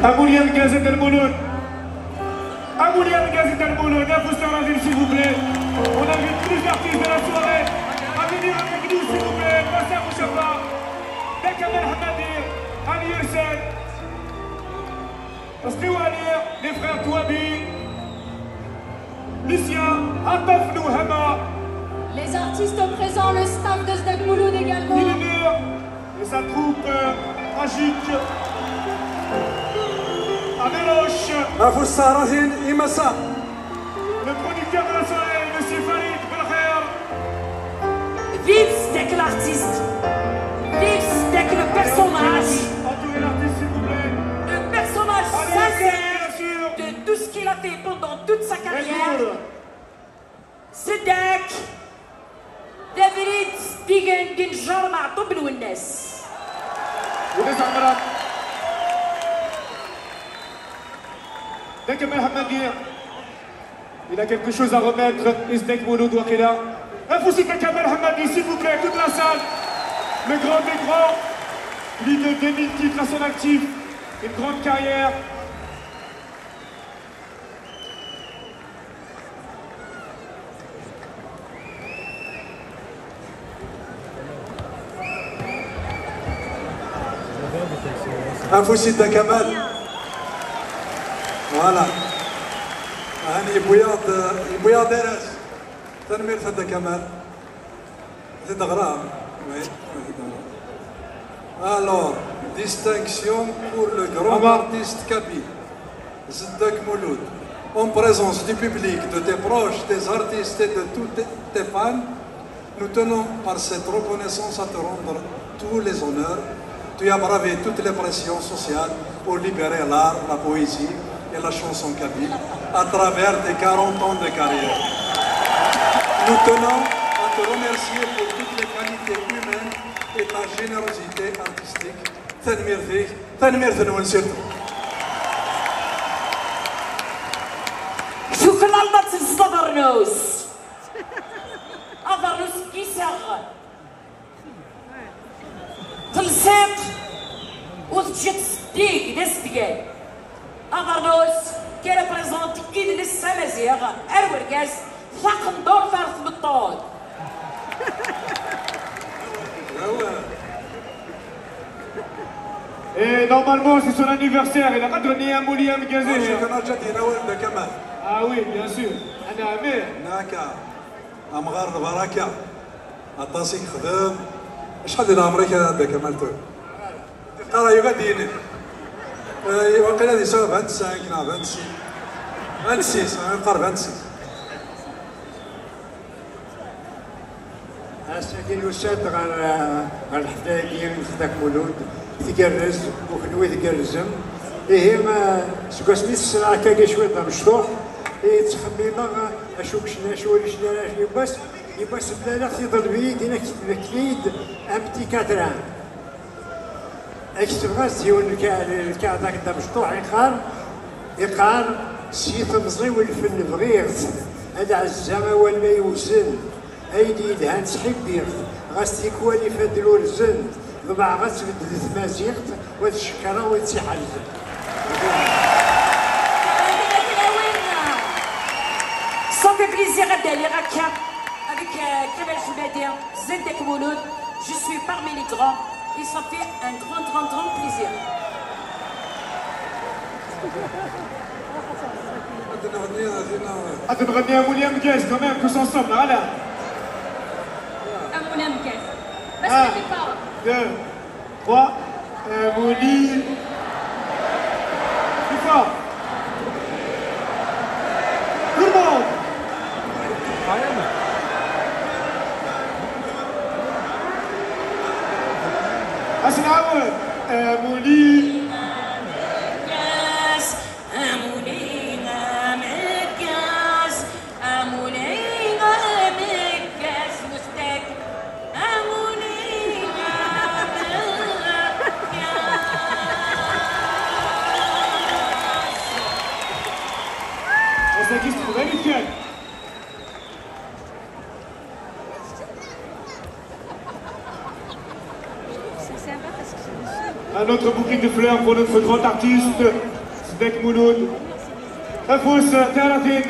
Amoulian Gazette El Mouloud. Amoulian Gazette El Mouloud, un poster Razil s'il vous plaît. On invite tous les artistes de la soirée à venir avec nous s'il vous plaît. Basar Mouchafa, Kamal Hamadir, Ali Yersen, Stewalier, les frères Touabi, Lucien, Ataf Nouhama. Les artistes présents, le staff de Zdek Mouloud également. Et sa troupe tragique. Améloche. Afoussarahin Imassa. Le producteur de la soirée, Monsieur Farid Belkhair. Vive Zdek l'artiste. Vive Zdek le personnage. Entourez l'artiste s'il vous plaît. Le personnage sincère de tout ce qu'il a fait pendant toute sa carrière. Zdek. David Spigen Ginjar Ma'toub Lounes. Dès que Mohamed il a quelque chose à remettre, Zdek Mouloud Wakila. Infosita Kamal Hamadi, s'il vous plaît, toute la salle. Le grand des grands, plus de 2000 titres à son actif, une grande carrière. Infosita Kamal. Voilà. هاني بوياض درس تنمير هذا كمال هذا غرام alors distinction pour le grand artiste Kaby Zdek Mouloud en présence du public, de tes proches, des artistes et de tous tes fans, nous tenons par cette reconnaissance à te rendre tous les honneurs. Tu as bravé toutes les pressions sociales pour libérer l'art, la poésie et la chanson kabyle à travers tes 40 ans de carrière. Nous tenons à te remercier pour toutes les qualités humaines et ta générosité artistique. Tanmir Thenouan surtout. شكرا لنا تلصق برنوس أبرنوس كيساغ تلصيق وتجد صديق ناس ديال أبرنوس كي ريبريزونتي إيد للسمازيغ أروركاس ثاق ندور فارس بالطول Et normalement c'est son anniversaire, il a pas donné un Mouliam Gazé. Ah oui, bien sûr. أنا أمير. هناك أمغار البركة الطاسيك خدام. شحال ديال عمرك هذا كمال تو؟ راه يغاديني. وقيلا هذه سوا 25 لا 26 نقرب 26. أساكن الوساد غير الحفلة ديال Zdek Mouloud تقرز وكنوي تقرزم إيه ما سكو سميت السرعة كاكا شوية مشطوح إيه تخمينا أشوك شنا شوالي شنا يباس بلا تيضل بيد هنا كتبكيد أمتي كاتران أكتب غاز ديون الكعدة كدا مشطوح يقار سيف مزغي والفن بغيرت هذا عزامة والما يوزن أيدي دهان سحبيرت غاز تيكوالي فادلو الزن ضبع غاز بدل ثمازيغت وتشكرا وتسحلزن Ça fait plaisir d'aller avec Kamel Choubadia, Zdek Mouloud. Je suis parmi les grands et ça fait un grand plaisir. Ah, tu me un Mouliam Gaz quand même, tous ensemble, voilà. Un Mouliam Gaz. Parce Un, que pas. 2, 3, un Mouli. Plus fort. Tout le monde. أسمعوا مولي Un autre bouquet de fleurs pour notre grand artiste. زدك مولود. أفوس 30